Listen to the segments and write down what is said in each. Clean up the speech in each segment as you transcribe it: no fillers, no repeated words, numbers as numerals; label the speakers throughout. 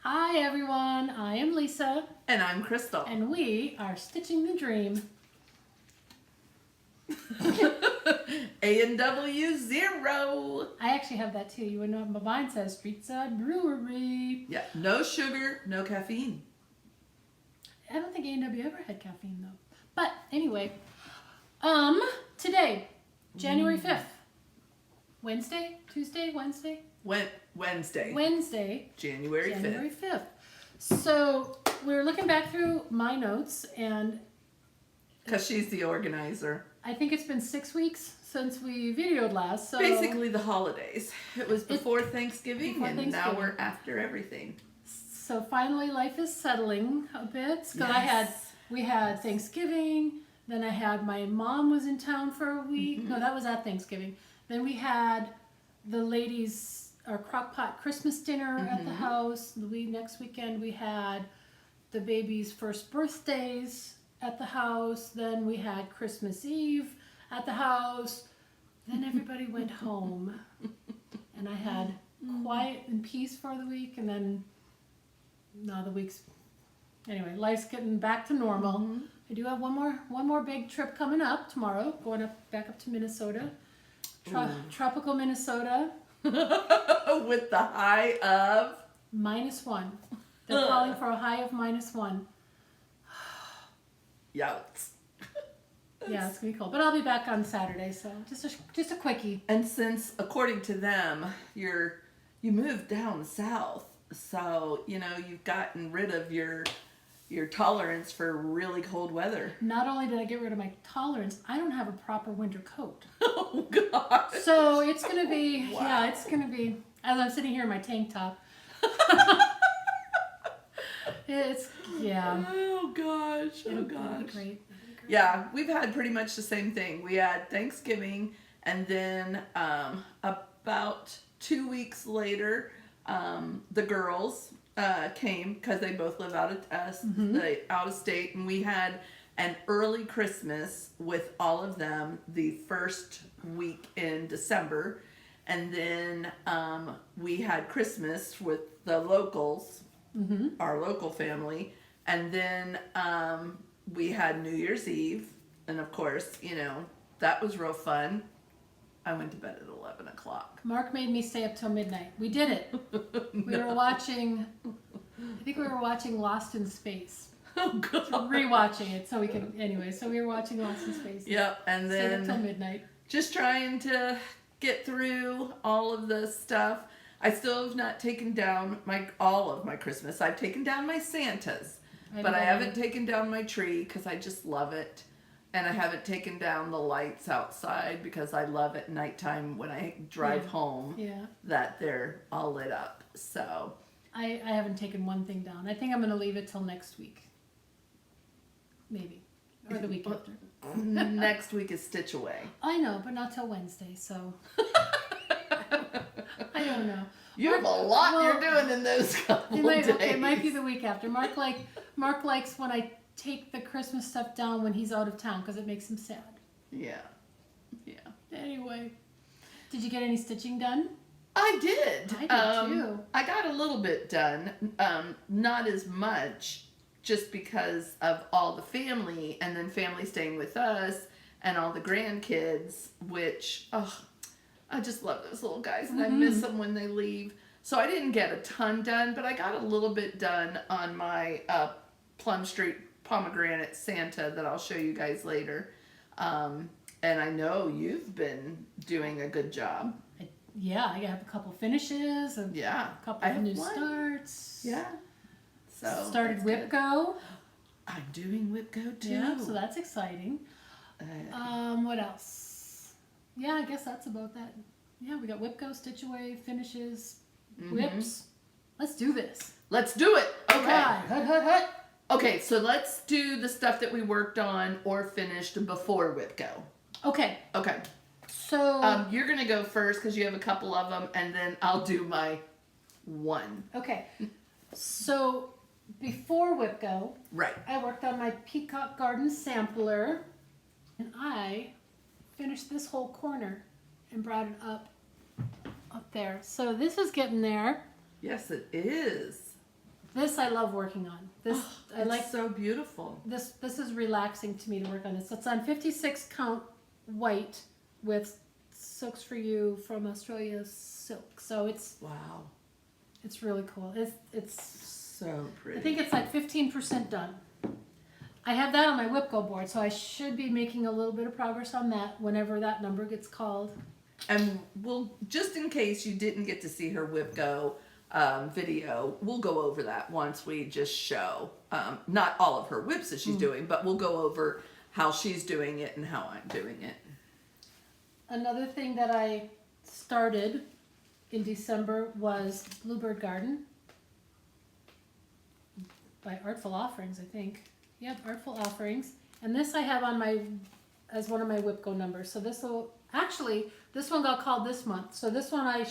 Speaker 1: Hi everyone, I am Lisa.
Speaker 2: And I'm Crystal.
Speaker 1: And we are Stitching the Dream.
Speaker 2: A&W 0.
Speaker 1: I actually have that too. You would know, mine says Streetside Brewery.
Speaker 2: Yeah, no sugar, no caffeine.
Speaker 1: I don't think A&W ever had caffeine though. But anyway, today, January 5th. Wednesday? Tuesday? Wednesday?
Speaker 2: Wednesday.
Speaker 1: Wednesday.
Speaker 2: January 5th.
Speaker 1: So we were looking back through my notes and...
Speaker 2: Because she's the organizer.
Speaker 1: I think it's been 6 weeks since we videoed last. So
Speaker 2: basically the holidays. It was before Thanksgiving and now we're after everything.
Speaker 1: So finally life is settling a bit. Because we had Thanksgiving, then I had my mom was in town for a week. Mm-hmm. No, that was at Thanksgiving. Then we had the ladies, our crock pot Christmas dinner at the house. Next weekend we had the baby's first birthdays at the house. Then we had Christmas Eve at the house. Then everybody went home. And I had quiet and peace for the week. And then now the week's... Anyway, life's getting back to normal. I do have one more big trip coming up tomorrow. Going back up to Minnesota. Tropical Minnesota.
Speaker 2: With the high of?
Speaker 1: -1. They're calling for a high of -1.
Speaker 2: Yikes.
Speaker 1: Yeah, it's gonna be cold. But I'll be back on Saturday, so just a quickie.
Speaker 2: And since, according to them, you moved down south, so you've gotten rid of your tolerance for really cold weather.
Speaker 1: Not only did I get rid of my tolerance, I don't have a proper winter coat.
Speaker 2: Oh God!
Speaker 1: So it's gonna be
Speaker 2: wow.
Speaker 1: Yeah, it's gonna be as I'm sitting here in my tank top.
Speaker 2: Oh gosh!
Speaker 1: It'll
Speaker 2: gosh!
Speaker 1: Be great.
Speaker 2: Yeah, we've had pretty much the same thing. We had Thanksgiving, and then about 2 weeks later, the girls came because they both live out of state, and we had an early Christmas with all of them the first week in December, and then we had Christmas with the locals, our local family, and then we had New Year's Eve, and of course, that was real fun. I went to bed at 11 o'clock.
Speaker 1: Mark made me stay up till midnight. We did it. We were watching, I think we were watching Lost in Space.
Speaker 2: Oh, God.
Speaker 1: Rewatching it so we could, anyway, so we were watching Lost in Space.
Speaker 2: Yep, and then
Speaker 1: stayed up till midnight.
Speaker 2: Just trying to get through all of the stuff. I still have not taken down all of my Christmas. I've taken down my Santas, but I haven't taken down my tree because I just love it. And I haven't taken down the lights outside because I love at nighttime when I drive home that they're all lit up. So
Speaker 1: I haven't taken one thing down. I think I'm going to leave it till next week. Maybe. Or the week after.
Speaker 2: Next week is Stitch Away.
Speaker 1: I know, but not till Wednesday, so I don't know.
Speaker 2: You have a lot you're doing in those couple days.
Speaker 1: Okay, it might be the week after. Mark likes when I take the Christmas stuff down when he's out of town because it makes him sad.
Speaker 2: Yeah.
Speaker 1: Anyway, did you get any stitching done?
Speaker 2: I did.
Speaker 1: I did too.
Speaker 2: I got a little bit done. Not as much, just because of all the family, and then family staying with us, and all the grandkids, which, I just love those little guys, and I miss them when they leave. So I didn't get a ton done, but I got a little bit done on my Plum Street pomegranate Santa that I'll show you guys later. And I know you've been doing a good job.
Speaker 1: I have a couple finishes, and a couple of new starts.
Speaker 2: Yeah. So
Speaker 1: started Whip Go.
Speaker 2: I'm doing Whip Go too.
Speaker 1: Yeah, so that's exciting. What else? Yeah, I guess that's about that. Yeah, we got Whip Go, Stitch Away, finishes, whips. Let's do this.
Speaker 2: Let's do it. Okay.
Speaker 1: Right. Hut.
Speaker 2: Okay, so let's do the stuff that we worked on or finished before Whip Go.
Speaker 1: Okay. So
Speaker 2: you're gonna go first because you have a couple of them, and then I'll do my one.
Speaker 1: Okay. So before Whip Go,
Speaker 2: right,
Speaker 1: I worked on my Peacock Garden sampler, and I finished this whole corner and brought it up there. So this is getting there.
Speaker 2: Yes, it is.
Speaker 1: This I love working on. This I
Speaker 2: It's
Speaker 1: like.
Speaker 2: so beautiful.
Speaker 1: This is relaxing to me to work on this. It's on 56 count white with Silks for You from Australia silk. So
Speaker 2: Wow.
Speaker 1: it's really cool. It's
Speaker 2: So pretty.
Speaker 1: I think it's like 15% done. I have that on my Whipco board, so I should be making a little bit of progress on that whenever that number gets called.
Speaker 2: And we'll, just in case you didn't get to see her WhipGo video, we'll go over that once we just show, not all of her whips that she's doing, but we'll go over how she's doing it and how I'm doing it.
Speaker 1: Another thing that I started in December was Bluebird Garden by Artful Offerings, I think. Yep, Artful Offerings. And this I have on as one of my Whipco numbers. So this one got called this month. So this one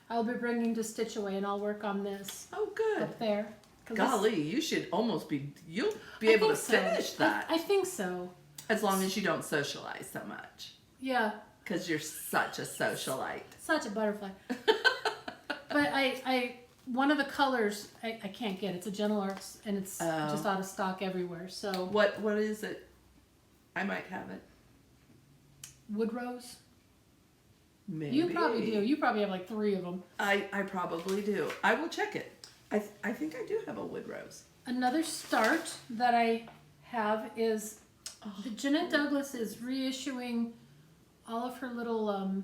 Speaker 1: I'll be bringing to Stitch Away, and I'll work on this
Speaker 2: Oh, good.
Speaker 1: up there.
Speaker 2: Golly, you should almost you'll be able to finish that.
Speaker 1: I think so.
Speaker 2: As long as you don't socialize so much.
Speaker 1: Yeah.
Speaker 2: Because you're such a socialite.
Speaker 1: Such a butterfly. But one of the colors I can't get. It's a Gentle Arts, and it's just out of stock everywhere. So
Speaker 2: What is it? I might have it.
Speaker 1: Wood Rose?
Speaker 2: Maybe.
Speaker 1: You probably do. You probably have like 3 of them.
Speaker 2: I probably do. I will check it. I think I do have a wood rose.
Speaker 1: Another start that I have is Jeanette Douglas is reissuing all of her little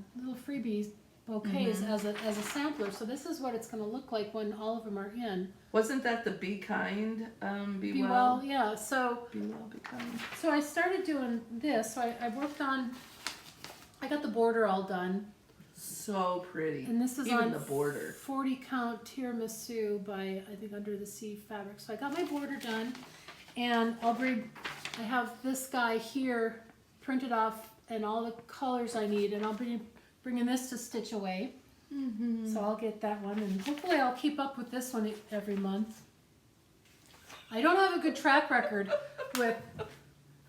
Speaker 1: freebies bouquets as a sampler. So this is what it's going to look like when all of them are in.
Speaker 2: Wasn't that the Be Kind, Be
Speaker 1: Well,
Speaker 2: Well?
Speaker 1: yeah. So
Speaker 2: Be Well, Be Kind.
Speaker 1: So I started doing this. So I worked on. I got the border all done.
Speaker 2: So pretty.
Speaker 1: And this is
Speaker 2: Even
Speaker 1: on
Speaker 2: the border.
Speaker 1: 40 count tiramisu by, I think, Under the Sea Fabric. So I got my border done, and I have this guy here printed off and all the colors I need, and I'll be bringing this to Stitch Away. So I'll get that one, and hopefully I'll keep up with this one every month. I don't have a good track record with,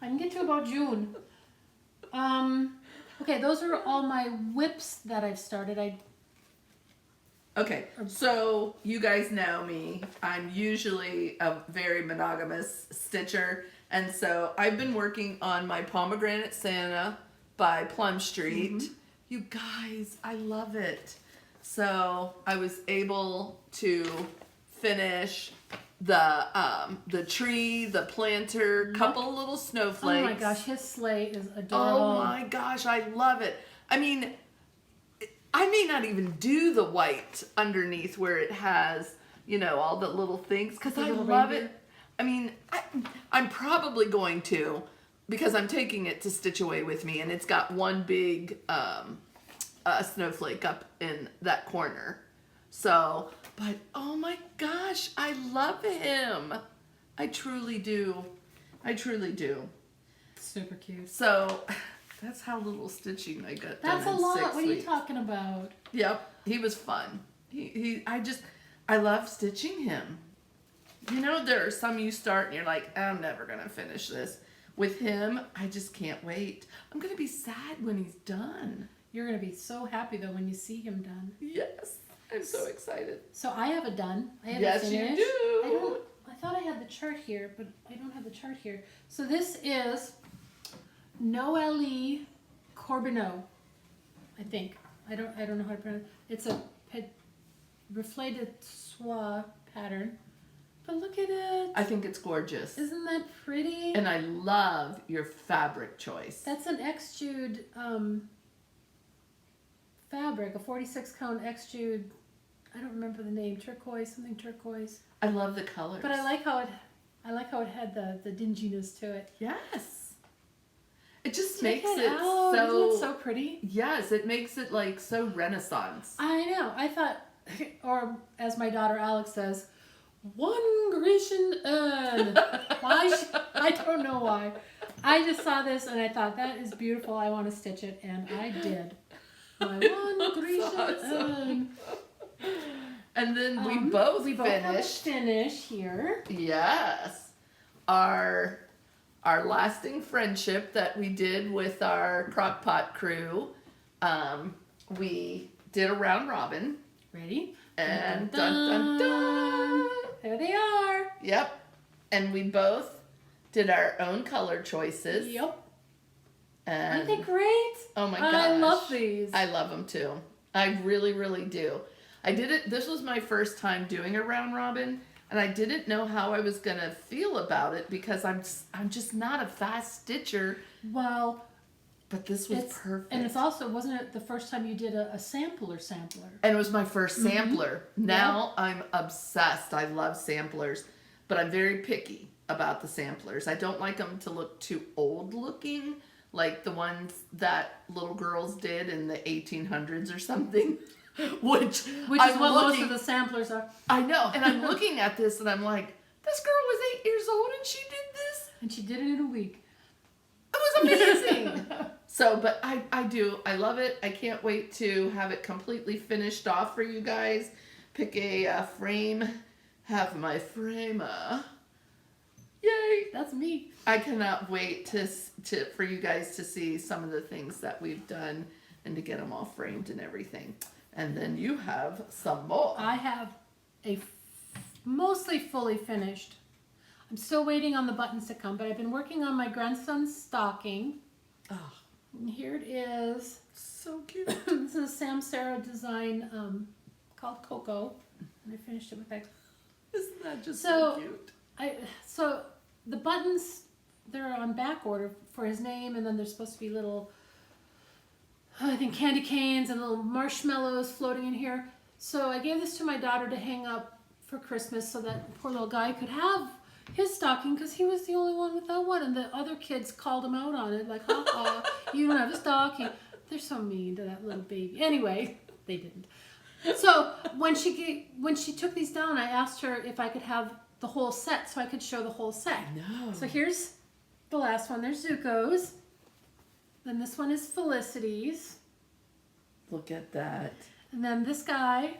Speaker 1: I can get to about June. Okay, those are all my whips that I've started.
Speaker 2: Okay, so you guys know me. I'm usually a very monogamous stitcher, and so I've been working on my Pomegranate Santa by Plum Street. You guys, I love it. So I was able to finish the tree, the planter, couple little snowflakes.
Speaker 1: Oh my gosh, his sleigh is adorable.
Speaker 2: Oh my gosh, I love it. I mean, I may not even do the white underneath where it has, all the little things, because I love it. I mean, I'm probably going to, because I'm taking it to Stitch Away with me, and it's got one big snowflake up in that corner. So, but oh my gosh, I love him. I truly do. I truly do.
Speaker 1: Super cute.
Speaker 2: So, that's how little stitching I got done
Speaker 1: That's a
Speaker 2: in
Speaker 1: lot.
Speaker 2: 6
Speaker 1: What are you
Speaker 2: weeks.
Speaker 1: talking about?
Speaker 2: Yep, he was fun. I love stitching him. There are some you start and you're like, I'm never gonna finish this. With him, I just can't wait. I'm gonna be sad when he's done.
Speaker 1: You're going to be so happy, though, when you see him done.
Speaker 2: Yes, I'm so excited.
Speaker 1: So I have it done. I have
Speaker 2: Yes,
Speaker 1: it finished.
Speaker 2: you do.
Speaker 1: I thought I had the chart here, but I don't have the chart here. So this is Noelie Corbineau, I think. I don't know how to pronounce it. It's a reflected soie pattern. But look at it.
Speaker 2: I think it's gorgeous.
Speaker 1: Isn't that pretty?
Speaker 2: And I love your fabric choice.
Speaker 1: That's an X-Jude fabric, a 46 count X-Jude. I don't remember the name. Something turquoise.
Speaker 2: I love the colors.
Speaker 1: But I like how it had the dinginess to it.
Speaker 2: Yes. It just
Speaker 1: Check
Speaker 2: makes
Speaker 1: it
Speaker 2: it
Speaker 1: out.
Speaker 2: so...
Speaker 1: Isn't it so pretty?
Speaker 2: Yes, it makes it like so Renaissance.
Speaker 1: I know. I thought, or as my daughter Alex says, one Grecian urn. I don't know why. I just saw this and I thought, that is beautiful. I want to stitch it, and I did. My one Grecian urn.
Speaker 2: And then we both
Speaker 1: have a
Speaker 2: finished.
Speaker 1: finish here.
Speaker 2: Yes. Our lasting friendship that we did with our crockpot crew. We did a round robin.
Speaker 1: Ready?
Speaker 2: And dun dun dun.
Speaker 1: There they are.
Speaker 2: Yep. And we both did our own color choices.
Speaker 1: Yep.
Speaker 2: And
Speaker 1: Aren't they great?
Speaker 2: oh my gosh.
Speaker 1: I love these.
Speaker 2: I love them too. I really, really do. I did it. This was my first time doing a round robin, and I didn't know how I was gonna feel about it because I'm just not a fast stitcher.
Speaker 1: Well,
Speaker 2: but this was perfect.
Speaker 1: And it's also, wasn't it the first time you did a sampler?
Speaker 2: And it was my first sampler. Now I'm obsessed. I love samplers, but I'm very picky about the samplers. I don't like them to look too old looking, like the ones that little girls did in the 1800s or something. Which
Speaker 1: is what most of the samplers are.
Speaker 2: I know, and I'm looking at this and I'm like, this girl was 8 years old and she did this?
Speaker 1: And she did it in a week.
Speaker 2: It was amazing. So, but I love it. I can't wait to have it completely finished off for you guys. Pick a frame, have my frame. Yay!
Speaker 1: That's me.
Speaker 2: I cannot wait for you guys to see some of the things that we've done and to get them all framed and everything. And then you have some more.
Speaker 1: I have mostly fully finished. I'm still waiting on the buttons to come, but I've been working on my grandson's stocking.
Speaker 2: Oh,
Speaker 1: And here it is.
Speaker 2: so cute.
Speaker 1: This is a Sam Sarah design called Coco. And I finished it with that.
Speaker 2: Isn't that just so cute?
Speaker 1: So the buttons, they're on back order for his name, and then there's supposed to be little, I think, candy canes and little marshmallows floating in here. So I gave this to my daughter to hang up for Christmas so that poor little guy could have his stocking, because he was the only one without one, and the other kids called him out on it, like, ha ha, you don't have a stocking. They're so mean to that little baby. Anyway, they didn't. So when she took these down, I asked her if I could have the whole set so I could show the whole set.
Speaker 2: No.
Speaker 1: So here's the last one. There's Zuko's. Then this one is Felicity's.
Speaker 2: Look at that.
Speaker 1: And then this guy,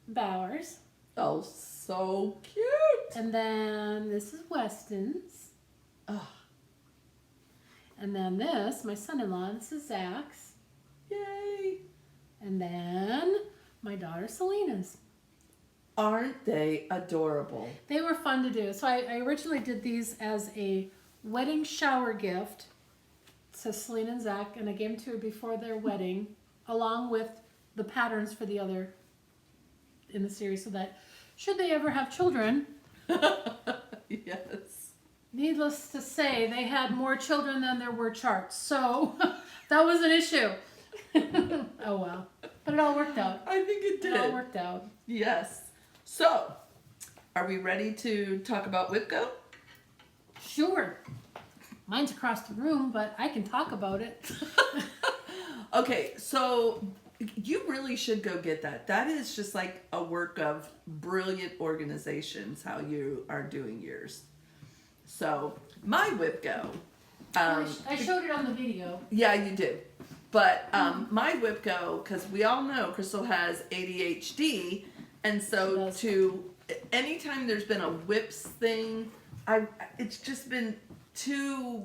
Speaker 1: Bowers.
Speaker 2: Oh, so cute.
Speaker 1: And then this is Weston's.
Speaker 2: Oh,
Speaker 1: And then this, my son-in-law, this is Zach's.
Speaker 2: yay.
Speaker 1: And then my daughter Selena's.
Speaker 2: Aren't they adorable?
Speaker 1: They were fun to do. So I originally did these as a wedding shower gift to Selena and Zach, and I gave them to her before their wedding, along with the patterns for the other in the series, so that should they ever have children,
Speaker 2: Yes.
Speaker 1: needless to say, they had more children than there were charts. So that was an issue. Oh well. But it all worked out.
Speaker 2: I think it did.
Speaker 1: It all worked out.
Speaker 2: Yes. So, are we ready to talk about WIPCO?
Speaker 1: Sure. Mine's across the room, but I can talk about it.
Speaker 2: Okay, so you really should go get that. That is just like a work of brilliant organizations, how you are doing yours. So, my WIPCO.
Speaker 1: I showed it on the video.
Speaker 2: Yeah, you did. But my WIPCO, because we all know Crystal has ADHD, and so anytime there's been a WIPS thing, it's just been too.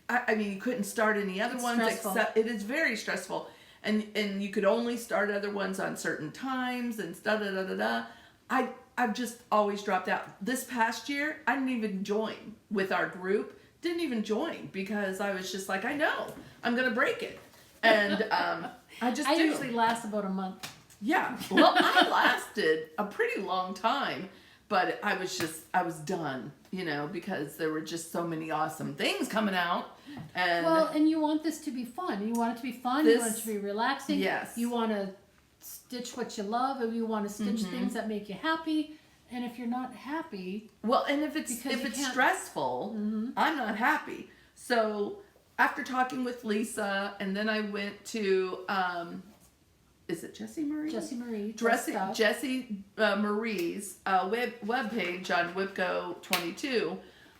Speaker 2: I mean, you couldn't start any other ones
Speaker 1: stressful.
Speaker 2: except it is very stressful, and you could only start other ones on certain times and da da da da da. I've just always dropped out. This past year, I didn't even join with our group. Didn't even join because I was just like, I know I'm gonna break it, and I
Speaker 1: usually last about a month.
Speaker 2: Yeah, well, I lasted a pretty long time, but I was done, because there were just so many awesome things coming out, and
Speaker 1: and you want this to be fun. You want it to be fun. You want it to be relaxing.
Speaker 2: Yes.
Speaker 1: You want to stitch what you love, and you want to stitch things that make you happy. And if you're not happy,
Speaker 2: and if it's stressful, I'm not happy. So after talking with Lisa, and then I went to is it Jessie Marie?
Speaker 1: Jessie Marie.
Speaker 2: Jessie Marie's webpage on WIPCO 22.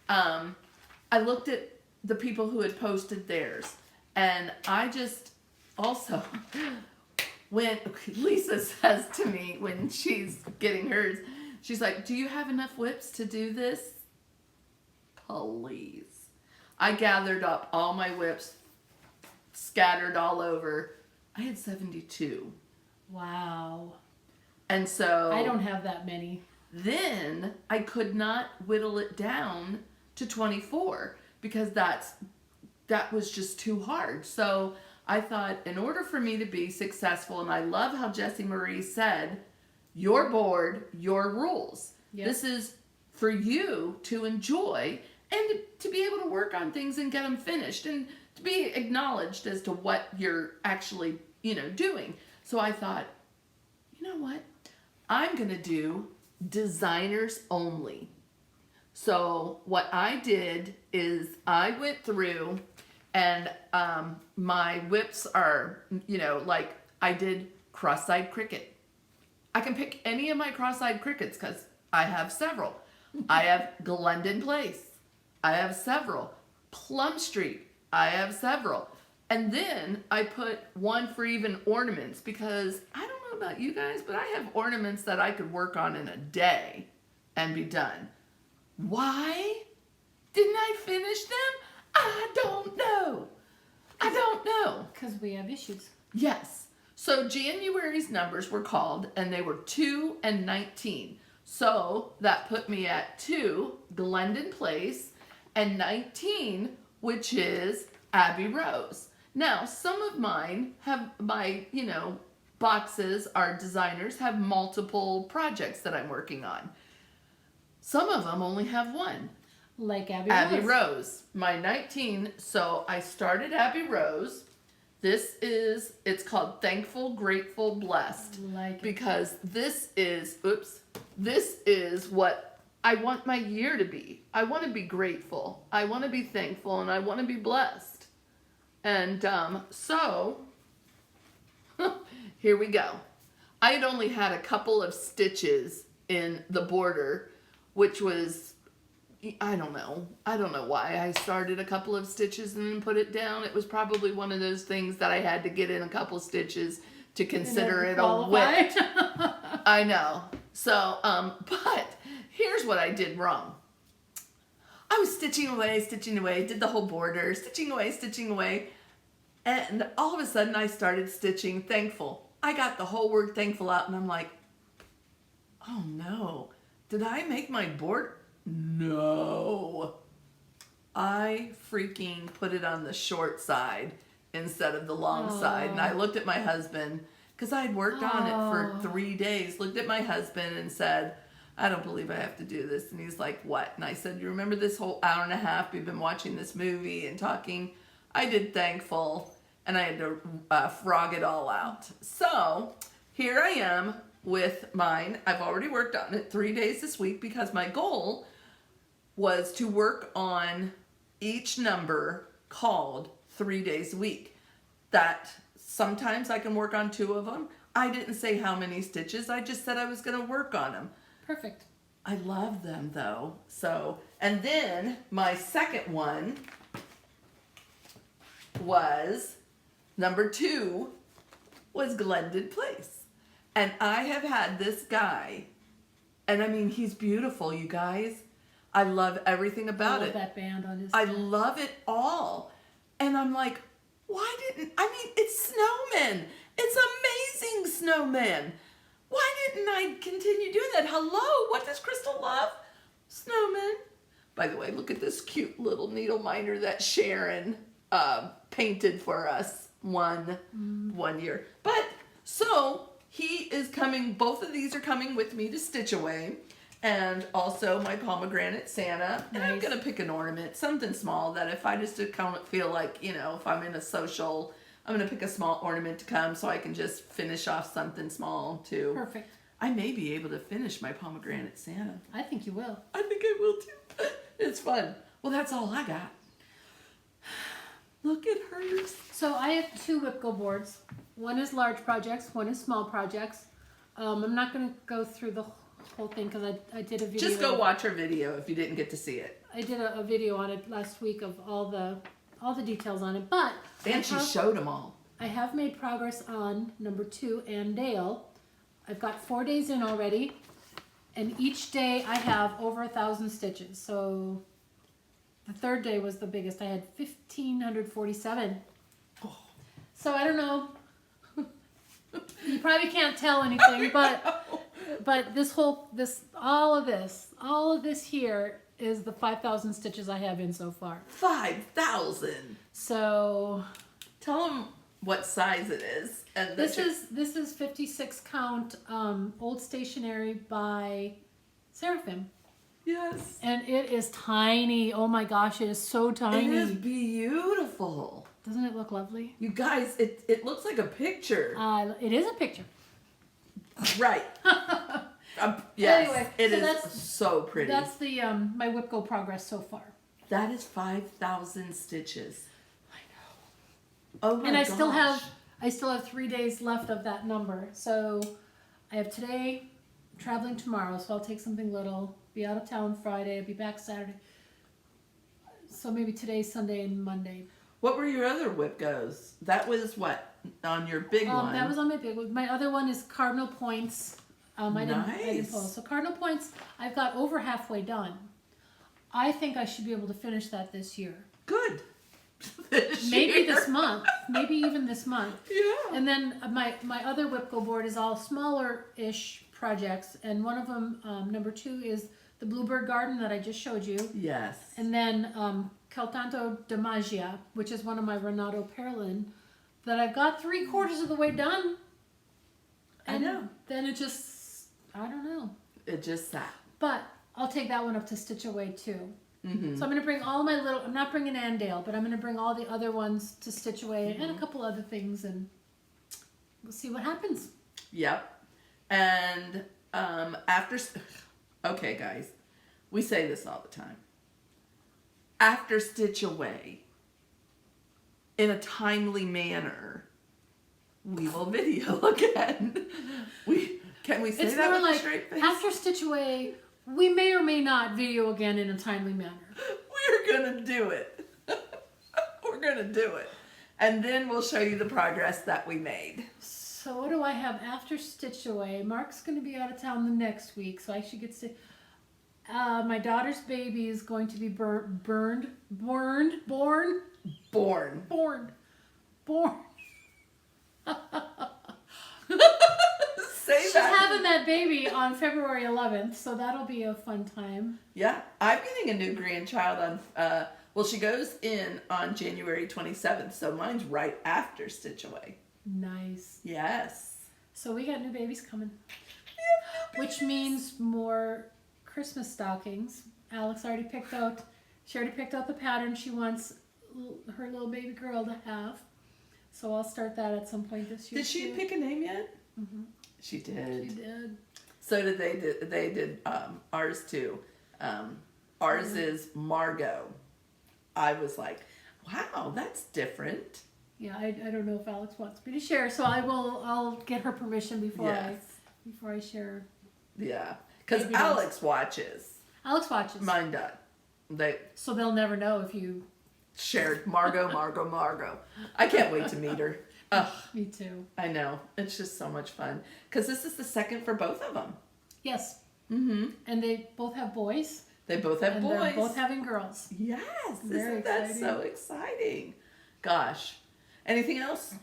Speaker 2: I looked at the people who had posted theirs, and I just also when Lisa says to me when she's getting hers. She's like, do you have enough whips to do this? Please. I gathered up all my whips, scattered all over. I had 72.
Speaker 1: Wow.
Speaker 2: And so...
Speaker 1: I don't have that many.
Speaker 2: Then I could not whittle it down to 24 because that was just too hard. So I thought, in order for me to be successful, and I love how Jessie Marie said, your board, your rules.
Speaker 1: Yep.
Speaker 2: This is for you to enjoy and to be able to work on things and get them finished and to be acknowledged as to what you're actually, doing. So I thought, you know what? I'm going to do designers only. So what I did is I went through and my whips are, like I did cross-eyed cricket. I can pick any of my cross-eyed crickets because I have several. I have Glendon Place. I have several. Plum Street. I have several. And then I put one for even ornaments because I don't know about you guys, but I have ornaments that I could work on in a day and be done. Why didn't I finish them? I don't know. I don't know.
Speaker 1: Because we have issues.
Speaker 2: Yes. So January's numbers were called and they were 2 and 19. So that put me at 2, Glendon Place, and 19, which is Abbey Rose. Now, some of mine have my, boxes, our designers have multiple projects that I'm working on. Some of them only have one.
Speaker 1: Like Abbey Rose.
Speaker 2: Rose. My 19, so I started Abbey Rose. It's called Thankful, Grateful, Blessed.
Speaker 1: Like it.
Speaker 2: Because this is what I want my year to be. I want to be grateful. I want to be thankful, and I want to be blessed. And so, here we go. I had only had a couple of stitches in the border, which was, I don't know why I started a couple of stitches and then put it down. It was probably one of those things that I had to get in a couple stitches to consider it a whip. I know. So, but here's what I did wrong. I was stitching away, did the whole border, stitching away. And all of a sudden I started stitching thankful. I got the whole word thankful out and I'm like, oh no, did I make my board? No. I freaking put it on the short side instead of the long side. And I looked at my husband because I had worked on it for 3 days. Looked at my husband and said, I don't believe I have to do this. And he's like, what? And I said, you remember this whole hour and a half we've been watching this movie and talking? I did thankful and I had to frog it all out. So here I am with mine. I've already worked on it 3 days this week because my goal was to work on each number called 3 days a week. That sometimes I can work on 2 of them. I didn't say how many stitches. I just said I was going to work on them.
Speaker 1: Perfect.
Speaker 2: I love them though. So, and then my second one was number 2 was Glendon Place. And I have had this guy, and I mean, he's beautiful, you guys. I love everything about it.
Speaker 1: That band on his
Speaker 2: I love it all. And I'm like, it's snowmen. It's amazing snowmen. Why didn't I continue doing that? Hello, what does Crystal love? Snowmen. By the way, look at this cute little needle miner that Sharon painted for us one year. But, so, he is coming, both of these are coming with me to stitch away. And also my pomegranate Santa. And I'm going to pick an ornament, something small that if I just feel like, if I'm in a social, I'm going to pick a small ornament to come so I can just finish off something small too.
Speaker 1: Perfect.
Speaker 2: I may be able to finish my pomegranate Santa.
Speaker 1: I think you will.
Speaker 2: I think I will too. It's fun. Well, that's all I got. Look at hers.
Speaker 1: So I have 2 Whipco boards. One is large projects, one is small projects. I'm not going to go through the whole thing because I did a video.
Speaker 2: Just go watch her video if you didn't get to see it.
Speaker 1: I did a video on it last week of all the details on it, but
Speaker 2: And she showed them all.
Speaker 1: I have made progress on number 2 and Dale. I've got 4 days in already, and each day I have over 1,000 stitches. So the 3rd day was the biggest. I had 1,547.
Speaker 2: Oh.
Speaker 1: So I don't know. You probably can't tell anything, but But all of this here is the 5,000 stitches I have in so far.
Speaker 2: 5,000.
Speaker 1: So
Speaker 2: tell them what size it is. And
Speaker 1: this is 56 count old stationery by Seraphim.
Speaker 2: Yes.
Speaker 1: And it is tiny. Oh my gosh, it is so tiny.
Speaker 2: It is beautiful.
Speaker 1: Doesn't it look lovely?
Speaker 2: You guys, it looks like a picture.
Speaker 1: It is a picture.
Speaker 2: Right. Yes.
Speaker 1: Anyway,
Speaker 2: it
Speaker 1: so
Speaker 2: is so pretty.
Speaker 1: That's the my Whip Go progress so far.
Speaker 2: That is 5,000 stitches.
Speaker 1: I know.
Speaker 2: Oh my
Speaker 1: and I
Speaker 2: gosh.
Speaker 1: still have 3 days left of that number. So I have today, traveling tomorrow, so I'll take something little, be out of town Friday, be back Saturday. So maybe today, Sunday, and Monday.
Speaker 2: What were your other Whip Goes? That was what? On your big one?
Speaker 1: That was on my big one. My other one is Cardinal Points. I didn't pull. So Cardinal Points, I've got over halfway done. I think I should be able to finish that this year.
Speaker 2: Good.
Speaker 1: Maybe this month. Maybe even this month.
Speaker 2: Yeah.
Speaker 1: And then my other Whip Go board is all smaller-ish projects. And one of them, number 2, is the Bluebird Garden that I just showed you.
Speaker 2: Yes.
Speaker 1: And then Caltanto de Magia, which is one of my Renato Perlin, that I've got 3/4 of the way done. And
Speaker 2: I know.
Speaker 1: then it just, I don't know.
Speaker 2: It just sat.
Speaker 1: But I'll take that one up to Stitch Away too.
Speaker 2: Mm-hmm.
Speaker 1: So I'm going to bring all my little, I'm not bringing Andale, but I'm going to bring all the other ones to Stitch Away and a couple other things, and we'll see what happens.
Speaker 2: Yep. And okay guys, we say this all the time. After Stitch Away, in a timely manner, we will video again. Can we say
Speaker 1: It's
Speaker 2: that
Speaker 1: more
Speaker 2: with
Speaker 1: like,
Speaker 2: a straight face?
Speaker 1: after Stitch Away, we may or may not video again in a timely manner.
Speaker 2: We're gonna do it. We're gonna do it. And then we'll show you the progress that we made.
Speaker 1: So what do I have after Stitch Away? Mark's going to be out of town the next week, so I should get to... my daughter's baby is going to be born.
Speaker 2: Say
Speaker 1: She's
Speaker 2: that.
Speaker 1: having that baby on February 11th, so that'll be a fun time.
Speaker 2: Yeah, I'm getting a new grandchild on, well, she goes in on January 27th, so mine's right after Stitch Away.
Speaker 1: Nice.
Speaker 2: Yes.
Speaker 1: So we got new babies coming. Which means more Christmas stockings. Alex already picked out, the pattern she wants her little baby girl to have. So I'll start that at some point this year.
Speaker 2: Did she pick a name yet?
Speaker 1: Mm-hmm.
Speaker 2: She did.
Speaker 1: She did.
Speaker 2: So did they did ours too. Ours is Margot. I was like, wow, that's different.
Speaker 1: Yeah, I don't know if Alex wants me to share, so I'll get her permission before I share.
Speaker 2: Yeah, because
Speaker 1: Maybe
Speaker 2: Alex watches.
Speaker 1: Alex watches.
Speaker 2: Mine does. They
Speaker 1: So they'll never know if you...
Speaker 2: shared Margot. I can't wait to meet her. Ugh,
Speaker 1: Me too.
Speaker 2: I know. It's just so much fun. Because this is the second for both of them.
Speaker 1: Yes.
Speaker 2: Mm-hmm.
Speaker 1: And they both have boys.
Speaker 2: They both have
Speaker 1: and
Speaker 2: boys.
Speaker 1: They're both having girls.
Speaker 2: Yes.
Speaker 1: Very
Speaker 2: Isn't that
Speaker 1: exciting.
Speaker 2: so exciting? Gosh. Anything else?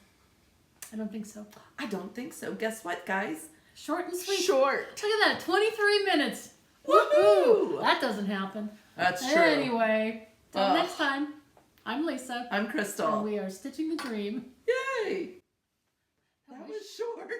Speaker 1: I don't think so.
Speaker 2: I don't think so. Guess what, guys?
Speaker 1: Short and sweet.
Speaker 2: Short.
Speaker 1: Look at that, 23 minutes.
Speaker 2: Woohoo!
Speaker 1: That doesn't happen.
Speaker 2: That's true.
Speaker 1: Anyway, till
Speaker 2: Ugh.
Speaker 1: next time, I'm Lisa.
Speaker 2: I'm Crystal.
Speaker 1: And we are Stitching the Dream.
Speaker 2: Yay! That was short.